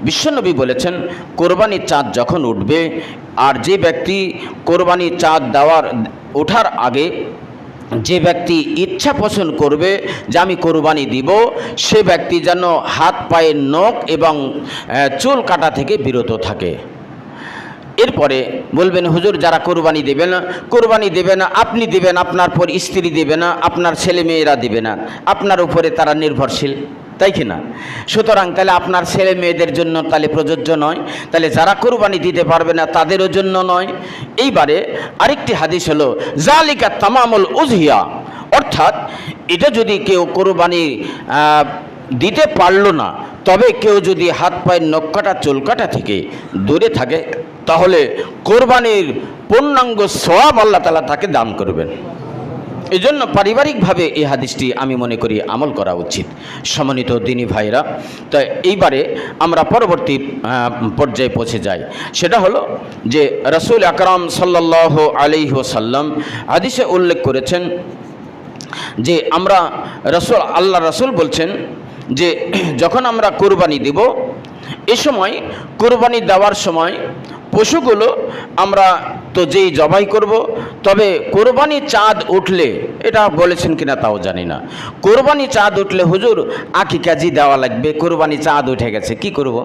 বিশ্বনবী বলেছেন, কোরবানির চাঁদ যখন উঠবে, আর যে ব্যক্তি কোরবানির চাঁদ ওঠার আগে যে ব্যক্তি ইচ্ছা পোষণ করবে যে আমি কোরবানি দিব, সে ব্যক্তি যেন হাত পায়ের নখ এবং চুল কাটা থেকে বিরত থাকে। এরপরে বলবেন, হুজুর যারা কোরবানি দেবে না, আপনি দেবেন, আপনার পর স্ত্রী দেবে না, আপনার ছেলে মেয়েরা দেবে না, আপনার উপরে তারা নির্ভরশীল, তাই কি না? সুতরাং তাহলে আপনার ছেলে মেয়েদের জন্য তাহলে প্রযোজ্য নয়, তাহলে যারা কোরবানি দিতে পারবে না তাদেরও জন্য নয়। এইবারে আরেকটি হাদিস হলো জালিকা তামামুল উযহিয়া, অর্থাৎ এটা যদি কেউ কোরবানি দিতে পারলো না, তবে কেউ যদি হাত পায়ের নখ কাটা চুল কাটা থেকে দূরে থাকে, তাহলে কোরবানির পূর্ণাঙ্গ সওয়াব আল্লাহ তাআলা তাকে দান করবেন। এই জন্য পারিবারিকভাবে এই হাদিসটি আমি মনে করি আমল করা উচিত। সম্মানিত দিনী ভাইরা, তো এইবারে আমরা পরবর্তী পর্যায়ে পৌঁছে যাই। সেটা হলো যে রাসূল আকরাম সাল্লাল্লাহু আলাইহি ওয়াসাল্লাম হাদিসে উল্লেখ করেছেন যে আল্লাহ রাসূল বলছেন যে যখন আমরা কোরবানি দেব, এ সময় কোরবানি দেওয়ার সময় পশুগুলো আমরা তো যেই জবাই করব, তবে কোরবানি চাঁদ উঠলে, এটা বলেছেন কিনা তাও জানি না, কোরবানি চাঁদ উঠলে হুজুর আকিকাজি দেওয়া লাগবে, কোরবানি চাঁদ উঠে গেছে, কি করব?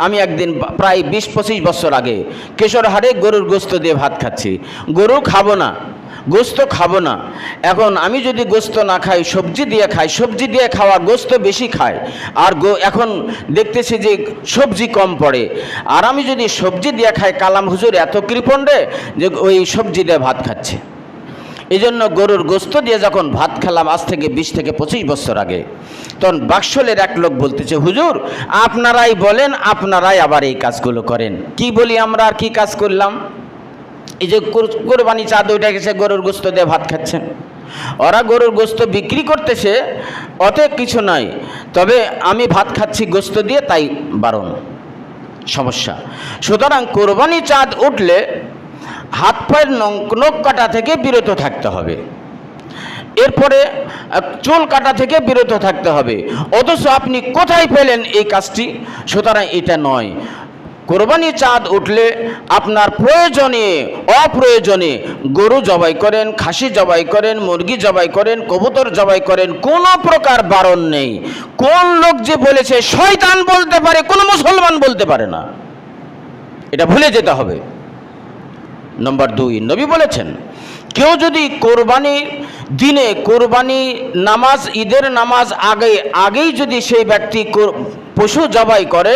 আমি একদিন প্রায় 20-25 বছর আগে কেশরহাটে গরুর গোস্ত দিয়ে ভাত খাচ্ছি। গরু খাবো না, গোস্ত খাবো না। এখন আমি যদি গোস্ত না খাই, সবজি দিয়ে খাই, সবজি দিয়ে খাওয়া গোস্ত বেশি খায়, আর এখন দেখতেছি যে সবজি কম পড়ে, আর আমি যদি সবজি দিয়ে খাই, কালাম হুজুর এত কৃপণে যে ওই সবজি দিয়ে ভাত খাচ্ছে। এই জন্য গরুর গোস্ত দিয়ে যখন ভাত খেলাম আজ থেকে 20-25 বছর আগে, তখন বাক্সলের এক লোক বলতেছে, হুজুর আপনারাই বলেন, আপনারাই আবার এই কাজগুলো করেন। কি বলি আমরা, আর কি কাজ করলাম? এই যে কোরবানি চাঁদ উঠে গেছে, গরুর গোস্ত দিয়ে ভাত খাচ্ছেন। ওরা গরুর গোস্ত বিক্রি করতেছে, অত কিছু নয়, তবে আমি ভাত খাচ্ছি গোস্ত দিয়ে, তাই বারণ, সমস্যা। সুতরাং কোরবানি চাঁদ উঠলে হাত পায়ের নখ কাটা থেকে বিরত থাকতে হবে, এরপরে চুল কাটা থেকে বিরত থাকতে হবে। অথচ আপনি কোথায় পেলেন এই কাজটি? সুতরাং এটা নয়। কোরবানি চাঁদ উঠলে আপনার প্রয়োজনে অপ্রয়োজনে গরু জবাই করেন, খাসি জবাই করেন, মুরগি জবাই করেন, কবুতর জবাই করেন, কোনো প্রকার বারণ নেই। কোন লোক যে বলেছে শয়তান বলতে পারে, কোনো মুসলমান বলতে পারে না, এটা ভুলে যেতে হবে। নম্বর 2, নবী বলেছেন, কেউ যদি কোরবানির দিনে কোরবানি নামাজ, ঈদের নামাজ আগেই যদি সেই ব্যক্তি পশু জবাই করে,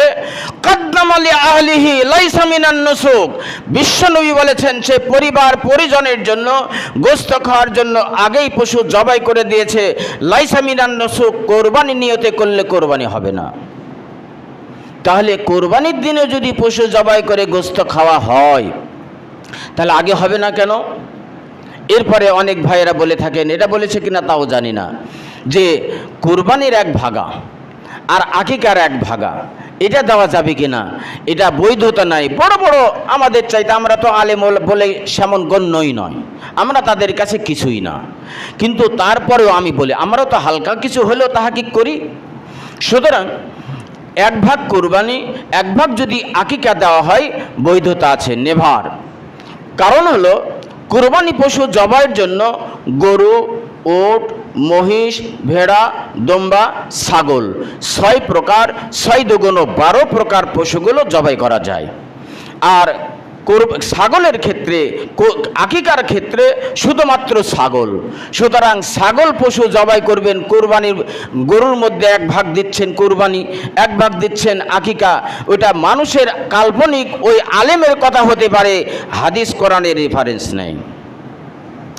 কাদ্দামা লি আহলিহি লাইসা মিনান নুসুক, বিশ্বনবী বলেছেন সে পরিবার পরিজনের জন্য গোশত খাওয়ার জন্য আগেই পশু জবাই করে দিয়েছে। লাইসা মিনান নুসুক, কোরবানি নিয়তে করলে কোরবানি হবে না। তাহলে কোরবানির দিনে যদি পশু জবাই করে গোশত খাওয়া হয়, তাহলে আগে হবে না কেন? এরপরে অনেক ভাইয়েরা বলে থাকেন, এটা বলেছে কিনা তাও জানি না, যে কুরবানির 1 ভাগা আর আকিকার 1 ভাগা, এটা দেওয়া যাবে কিনা, এটা বৈধতা নাই। বড় বড় আমাদের চাইতে, আমরা তো আলেম বলে সেমন গণ্যই নয়, আমরা তাদের কাছে কিছুই না, কিন্তু তারপরেও আমি বলি, আমরা তো হালকা কিছু হলেও তাহাকিক করি। সুতরাং 1 ভাগ কোরবানি, 1 ভাগ যদি আকিকা দেওয়া হয়, বৈধতা আছে, নেভার। কারণ হলো কুরবানি পশু জবাইয়ের জন্য গরু, উট, মহিষ, ভেড়া, দম্বা, ছাগল 6 প্রকার, 6 দুগুণ 12 প্রকার পশুগুলো জবাই করা যায়। আর ছাগলের ক্ষেত্রে, আকিকার ক্ষেত্রে শুধুমাত্র ছাগল। সুতরাং ছাগল পশু জবাই করবেন, কোরবানির গরুর মধ্যে 1 ভাগ দিচ্ছেন কোরবানি, 1 ভাগ দিচ্ছেন আকিকা। ওইটা মানুষের কাল্পনিক, ওই আলেমের কথা হতে পারে, হাদিস কোরআনের রেফারেন্স নেই।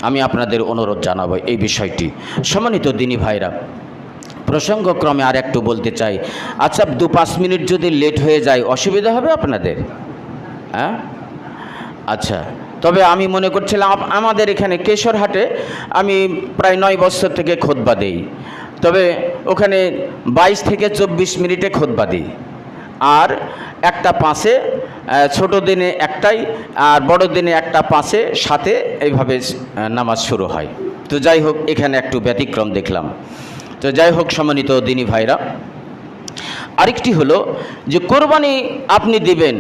আমি আপনাদের অনুরোধ জানাবো এই বিষয়টি। সম্মানিত দিনী ভাইরা, প্রসঙ্গক্রমে আর একটু বলতে চাই। আচ্ছা, 2-5 মিনিট যদি লেট হয়ে যায় অসুবিধা হবে আপনাদের? হ্যাঁ, আচ্ছা। তবে আমি মনে করছিলাম আমাদের এখানে কেশরহাটে আমি প্রায় 9 বছর থেকে খুতবা দেই, তবে ওখানে 22 থেকে 24 মিনিটে খুতবা দিই, আর 1টা 5-এ, ছোটো দিনে 1টাই, আর বড় দিনে 1টা 5-এ 7-এ, এইভাবে নামাজ শুরু হয়। তো যাই হোক, এখানে একটু ব্যতিক্রম দেখলাম। তো যাই হোক, সম্মানিত দিনী ভাইরা, আরেকটি হলো যে কোরবানি আপনি দিবেন,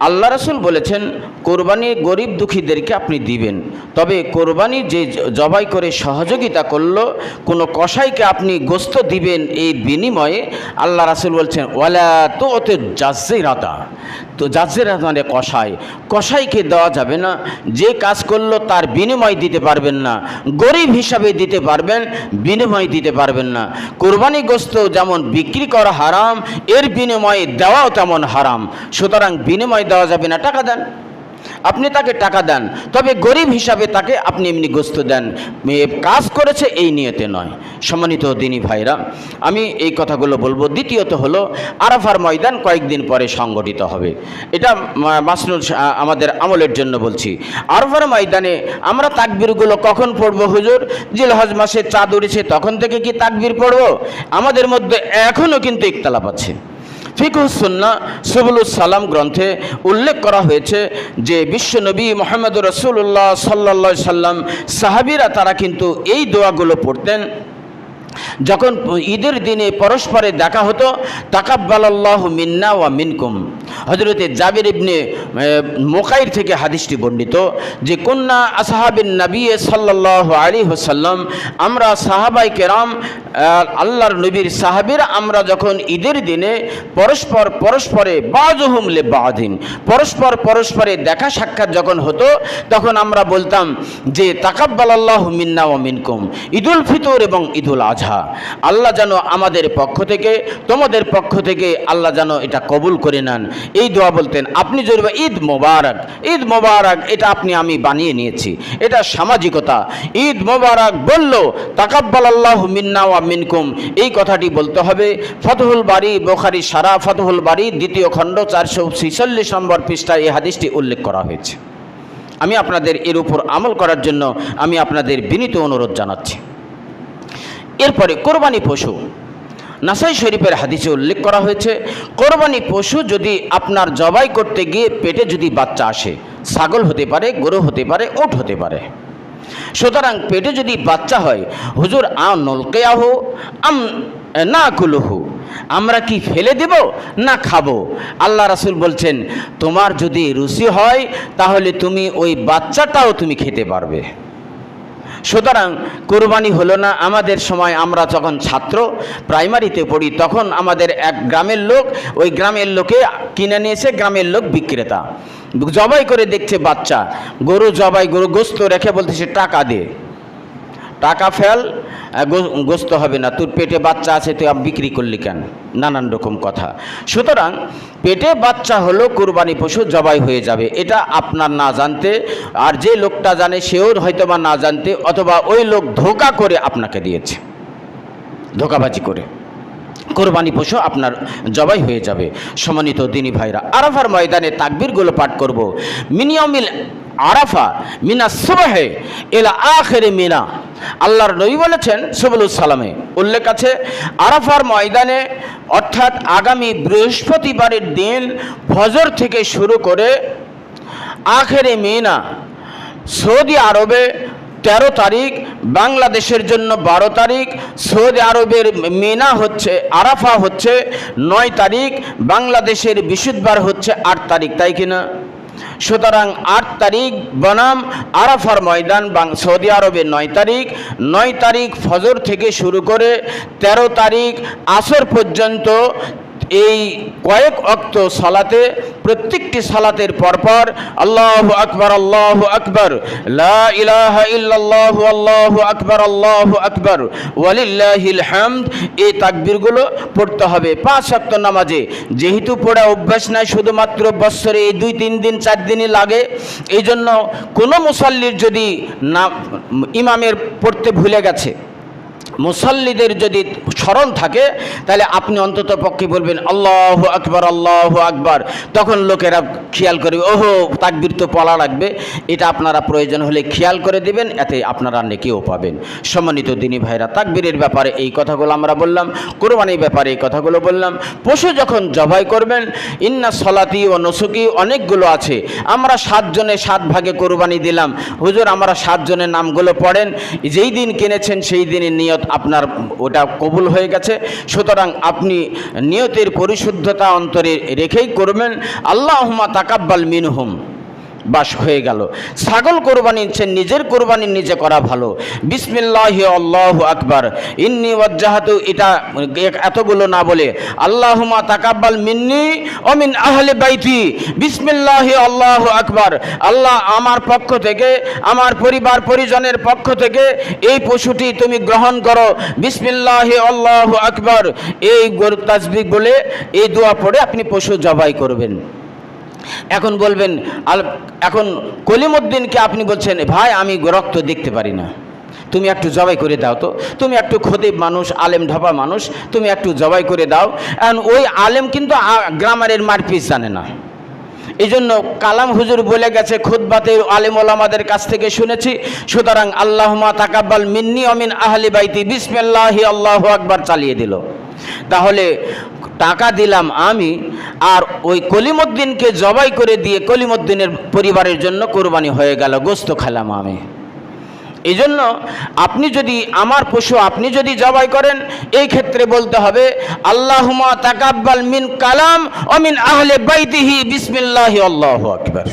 আল্লাহ রাসূল বলেছেন কোরবানি গরিব দুঃখীদেরকে আপনি দিবেন, তবে কোরবানি যে জবাই করে সহযোগিতা করলো কোনো কসাইকে আপনি গোস্ত দিবেন, এই বিনিময়ে আল্লাহ রাসূল বলছেন ওয়ালা তো ওতে জাজ্জিরাতা, তো জাজ্জিরাত মানে কসাইকে দেওয়া যাবে না, যে কাজ করলো তার বিনিময় দিতে পারবেন না, গরিব হিসাবে দিতে পারবেন, বিনিময় দিতে পারবেন না। কোরবানি গোস্ত যেমন বিক্রি করা হারাম, এর বিনিময়ে দেওয়াও তেমন হারাম, সুতরাং বিনিময় দেওয়া যাবে না। টাকা দেন, আপনি তাকে টাকা দেন, তবে গরিব হিসাবে তাকে আপনি এমনি গোস্ত দেন, কাজ করেছে এই নিয়তে নয়। সম্মানিত দিনী ভাইরা, আমি এই কথাগুলো বলবো। দ্বিতীয়ত হলো আরাফার ময়দান কয়েকদিন পরে সংগঠিত হবে, এটা মাসনুল আমাদের আমলের জন্য বলছি। আরাফার ময়দানে আমরা তাকবীরগুলো কখন পড়ব হুজুর? জিলহজ মাসে চাঁদ উঠেছে তখন থেকে কি তাকবীর পড়ব? আমাদের মধ্যে এখনও কিন্তু ইখতিলাফ আছে। ফিকহ সুন্নাহ সুবুলুস সালাম গ্রন্থে উল্লেখ করা হয়েছে যে বিশ্বনবী মুহাম্মদুর রাসূলুল্লাহ সাল্লাল্লাহু আলাইহি সাল্লাম সাহাবীরা তারা কিন্তু এই দোয়াগুলো পড়তেন যখন ঈদের দিনে পরস্পরে দেখা হতো। তাকাব্বালাল্লাহু মিন্না ওয়া মিনকুম, হযরতে জাবির ইবনে মুকাইর থেকে হাদিসটি বর্ণিত যে কুন্না আসহাবিন নবী সাল্লাল্লাহু আলাইহি ওয়াসাল্লাম, আমরা সাহাবায়ে কেরাম আল্লাহর নবীর সাহাবীরা আমরা যখন ঈদের দিনে পরস্পরে বাযুহুম লিবাযিন পরস্পরে দেখা সাক্ষাৎ যখন হতো তখন আমরা বলতাম যে তাকাব্বালাল্লাহু মিন্না ওয়া মিনকুম, ঈদুল ফিতর এবং ঈদুল আজহা আল্লাহ যেন আমাদের পক্ষ থেকে তোমাদের পক্ষ থেকে আল্লাহ যেন এটা কবুল করে নেন, এই দোয়া বলতেন। আপনি যদি ঈদ মোবারক এটা আমি বানিয়ে নিয়েছি, এটা সামাজিকতা। ঈদ মোবারক বলল তাকাব্বালাল্লাহু মিন্না ওয়া মিনকুম, এই কথাটি বলতে হবে। ফতহুল বারী, বুখারী সারা ফতহুল বারী 2য় খণ্ড 446 নম্বর পৃষ্ঠায় এই হাদিসটি উল্লেখ করা হয়েছে। আমি আপনাদের এর উপর আমল করার জন্য আমি আপনাদের বিনীত অনুরোধ জানাচ্ছি। এরপরে কোরবানি পশু, নাসাই শরীফের হাদিসে উল্লেখ করা হয়েছে কোরবানি পশু যদি আপনার জবাই করতে গিয়ে পেটে যদি বাচ্চা আসে, ছাগল হতে পারে, গরু হতে পারে, উট হতে পারে, সুতরাং পেটে যদি বাচ্চা হয় হুজুর নলকেয়াহু আম না কুলুহু, আমরা কি ফেলে দেব না খাবো? আল্লাহ রাসূল বলছেন তোমার যদি রুচি হয় তাহলে তুমি ওই বাচ্চাটাও তুমি খেতে পারবে। সুতরাং কোরবানি হলো না। আমাদের সময় আমরা যখন ছাত্র প্রাইমারিতে পড়ি তখন আমাদের এক গ্রামের লোক, ওই গ্রামের লোকে কিনে নিয়েছে, গ্রামের লোক বিক্রেতা জবাই করে দেখছে বাচ্চা, গরু জবাই, গরু গোস্ত রেখে বলতেছে টাকা দে, টাকা ফেল, গোস্ত হবে না, তোর পেটে বাচ্চা আছে তুই বিক্রি করলি কেন, নানান রকম কথা। সুতরাং পেটে বাচ্চা হলো কুরবানি পশু, জবাই হয়ে যাবে, এটা আপনার না জানতে, আর যে লোকটা জানে সেও হয়তোবা না জানতে, অথবা ওই লোক ধোঁকা করে আপনাকে দিয়েছে, ধোঁকাবাজি করে কোরবানি পশু আপনার জবাই হয়ে যাবে। সম্মানিত দিনী ভাইরা, আরাফার ময়দানে তাকবীরগুলো পাঠ করব। মিনিয়মিল আরাফা মিনা সুবহে ইলা আখির মিনা, আল্লাহর নবী বলেছেন সুবুলুস সালামে উল্লেখ আছে আরাফার ময়দানে অর্থাৎ আগামী বৃহস্পতিবারের দিন ফজর থেকে শুরু করে আখিরে মিনা, সৌদি আরবে 13 তারিখ, বাংলাদেশের জন্য 12 তারিখ, সৌদি আরবের মিনা হচ্ছে, আরাফা হচ্ছে 9 তারিখ, বাংলাদেশের বৃহস্পতিবার হচ্ছে 8 তারিখ, তাই কিনা? সুতরাং 8 তারিখ বনাম আরাফার ময়দান সৌদি আরবে 9 তারিখ ফজর থেকে শুরু করে 13 তারিখ আসর পর্যন্ত এই কয়েক ওয়াক্ত সালাতে, প্রত্যেকটি সালাতের পরপর আল্লাহু আকবার লা ইলাহা ইল্লাল্লাহু আল্লাহু আকবার ওয়ালিল্লাহিল হামদ, এই তাকবীরগুলো পড়তে হবে 5 ওয়াক্ত নামাজে। যেহেতু পড়া অভ্যাস নাই, শুধুমাত্র বছরে এই 2-3 দিন 4 দিনই লাগে, এই জন্য কোনো মুসাল্লির যদি না ইমামের পড়তে ভুলে গেছে, মুসাল্লিদের যদি স্মরণ থাকে তাহলে আপনি অন্তত পক্ষে বলবেন আল্লাহু আকবার, তখন লোকেরা খেয়াল করবে ওহো তাকবীর তো পড়া লাগবে, এটা আপনারা প্রয়োজন হলে খেয়াল করে দিবেন, এতে আপনারা নেকিও পাবেন। সম্মানিত দিনী ভাইরা, তাকবীরের ব্যাপারে এই কথাগুলো আমরা বললাম, কোরবানির ব্যাপারে এই কথাগুলো বললাম। পশু যখন জবাই করবেন, ইন্না সলাতি ও নসুকি অনেকগুলো আছে, আমরা 7 জনে 7 ভাগে কোরবানি দিলাম, হুজুর আমরা 7 জনের নামগুলো পড়েন, যেই দিন কিনেছেন সেই দিনের নিয়ত আপনার ওটা কবুল হয়ে গেছে। সুতরাং আপনি নিয়তের পরিশুদ্ধতা অন্তরে রেখেই করবেন। আল্লাহুম্মা তাকাব্বাল মিনহুম, বাস হয়ে গেল। ছাগল কোরবানি নিজের কোরবানি নিজে করা ভালো। বিসমিল্লাহি আল্লাহু আকবার, ইন্নী ওয়াজ্জাহাতু, এটা এতগুলো না বলে আল্লাহুম্মা তাকাব্বাল মিন্নি ওয়া মিন আহলি বাইতি, বিসমিল্লাহি আল্লাহু আকবার, আল্লাহ আমার পক্ষ থেকে, আমার পরিবার পরিজনের পক্ষ থেকে এই পশুটি তুমি গ্রহণ করো, বিসমিল্লাহি আল্লাহু আকবার। এই তাসবিহ বলে এই দোয়া পড়ে আপনি পশু জবাই করবেন। এখন বলবেন, এখন কলিমুদ্দিনকে আপনি বলছেন, ভাই আমি রক্ত দেখতে পারি না, তুমি একটু জবাই করে দাও তো, তুমি একটু খতিব মানুষ, আলেম ঢাপা মানুষ, তুমি একটু জবাই করে দাও। এখন ওই আলেম কিন্তু গ্রামারের মারপিস জানে না। এই জন্য কালাম হুজুর বলে গেছে, খুতবাতে আলেম ওলামাদের কাছ থেকে শুনেছি। সুতরাং আল্লাহুম্মা তাকাব্বাল মিন্নি ওয়া মিন আহলি বাইতি, বিসমিল্লাহি আল্লাহু আকবার চালিয়ে দিল। তাহলে টাকা দিলাম আমি, আর ওই কলিমুদ্দিনকে জবাই করে দিয়ে কলিমুদ্দিনের পরিবারের জন্য কোরবানি হয়ে গেল, গোস্ত খেলাম আমি। এই জন্য আপনি যদি আমার পশু আপনি যদি জবাই করেন, এই ক্ষেত্রে বলতে হবে আল্লাহুম্মা তাকাব্বাল মিন কালাম ওয়া মিন আহলি বাইতিহি, বিসমিল্লাহি আল্লাহু আকবার।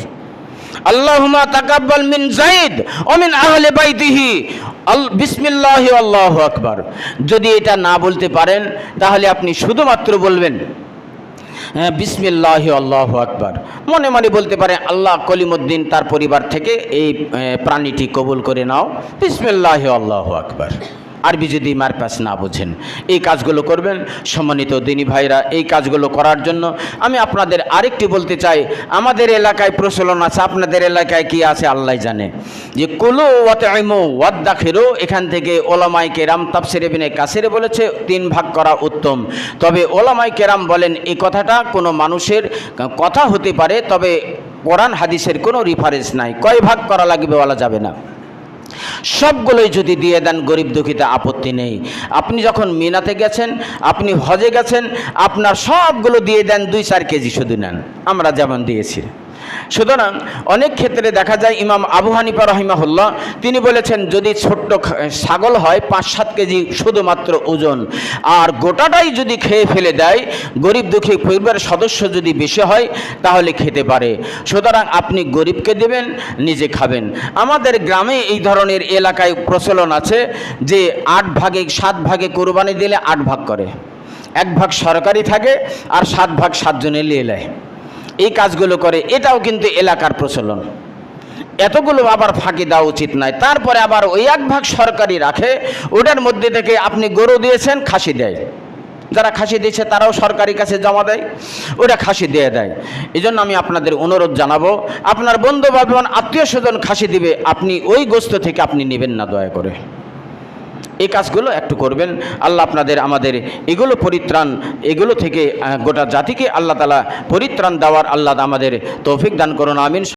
আল্লাহুম্মা তাকাব্বাল মিন যায়েদ ওয়া মিন আহলি বাইতিহি, বিসমিল্লাহি আল্লাহু আকবার। যদি এটা না বলতে পারেন তাহলে আপনি শুধুমাত্র বলবেন বিসমিল্লাহি আল্লাহু আকবার। মনে মনে বলতে পারে, আল্লাহ কলিমুদ্দিন তার পরিবার থেকে এই প্রাণীটি কবুল করে নাও, বিসমিল্লাহি আল্লাহু আকবার। আরবি যদি মারপ্যাচ না বোঝেন, এই কাজগুলো করবেন। সম্মানিত দিনী ভাইরা, এই কাজগুলো করার জন্য আমি আপনাদের আরেকটি বলতে চাই, আমাদের এলাকায় প্রচলন আছে, আপনাদের এলাকায় কি আছে আল্লাহ জানে, যে কুলু ওয়াতইমু ওয়াদ্দাখিরু, এখান থেকে ওলামায়ে কেরাম তাফসীর ইবনে কাসির বলেছে 3 ভাগ করা উত্তম। তবে ওলামায়ে কেরাম বলেন এই কথাটা কোনো মানুষের কথা হতে পারে, তবে কোরআন হাদিসের কোনো রেফারেন্স নাই, কয় ভাগ করা লাগবে বলা যাবে না। সবগুলোই যদি দিয়ে দেন গরিব দুঃখীতে আপত্তি নেই। আপনি যখন মিনাতে গেছেন, আপনি হজে গেছেন, আপনার সবগুলো দিয়ে দেন, 2-4 কেজি শুধু নেন, আমরা যেমন দিয়েছি। সুতরাং অনেক ক্ষেত্রে দেখা যায় ইমাম আবু হানিফা রাহিমাহুল্লাহ তিনি বলেছেন, যদি ছোট্ট ছাগল হয় 5-7 কেজি শুধুমাত্র ওজন, আর গোটাটাই যদি খেয়ে ফেলে দেয়, গরিব দুঃখী পরিবারের সদস্য যদি বেশি হয় তাহলে খেতে পারে। সুতরাং আপনি গরিবকে দেবেন, নিজে খাবেন। আমাদের গ্রামে এই ধরনের এলাকায় প্রচলন আছে যে 8 ভাগে 7 ভাগে কোরবানি দিলে 8 ভাগ করে, 1 ভাগ সরকারি থাকে আর 7 ভাগ 7 জনে নিয়ে নেয়। এই কাজগুলো করে, এটাও কিন্তু এলাকার প্রচলন। এতগুলো আবার ফাঁকি দেওয়া উচিত নয়। তারপরে আবার ওই 1 ভাগ সরকারি রাখে, ওটার মধ্যে থেকে আপনি গরু দিয়েছেন, খাসি দেয়, যারা খাসি দিয়েছে তারাও সরকারি কাছে জমা দেয়, ওটা খাসি দিয়ে দেয়। এই জন্য আমি আপনাদের অনুরোধ জানাবো, আপনার বন্ধু বান্ধব আত্মীয় স্বজন খাসি দিবে, আপনি ওই গোস্ত থেকে আপনি নেবেন না দয়া করে। এই কাজগুলো একটু করবেন। আল্লাহ আপনাদের আমাদের এগুলো পরিত্রাণ, এগুলো থেকে গোটা জাতিকে আল্লাহ তাআলা পরিত্রাণ দেওয়ার আল্লাহ আমাদের তৌফিক দান করুন, আমিন।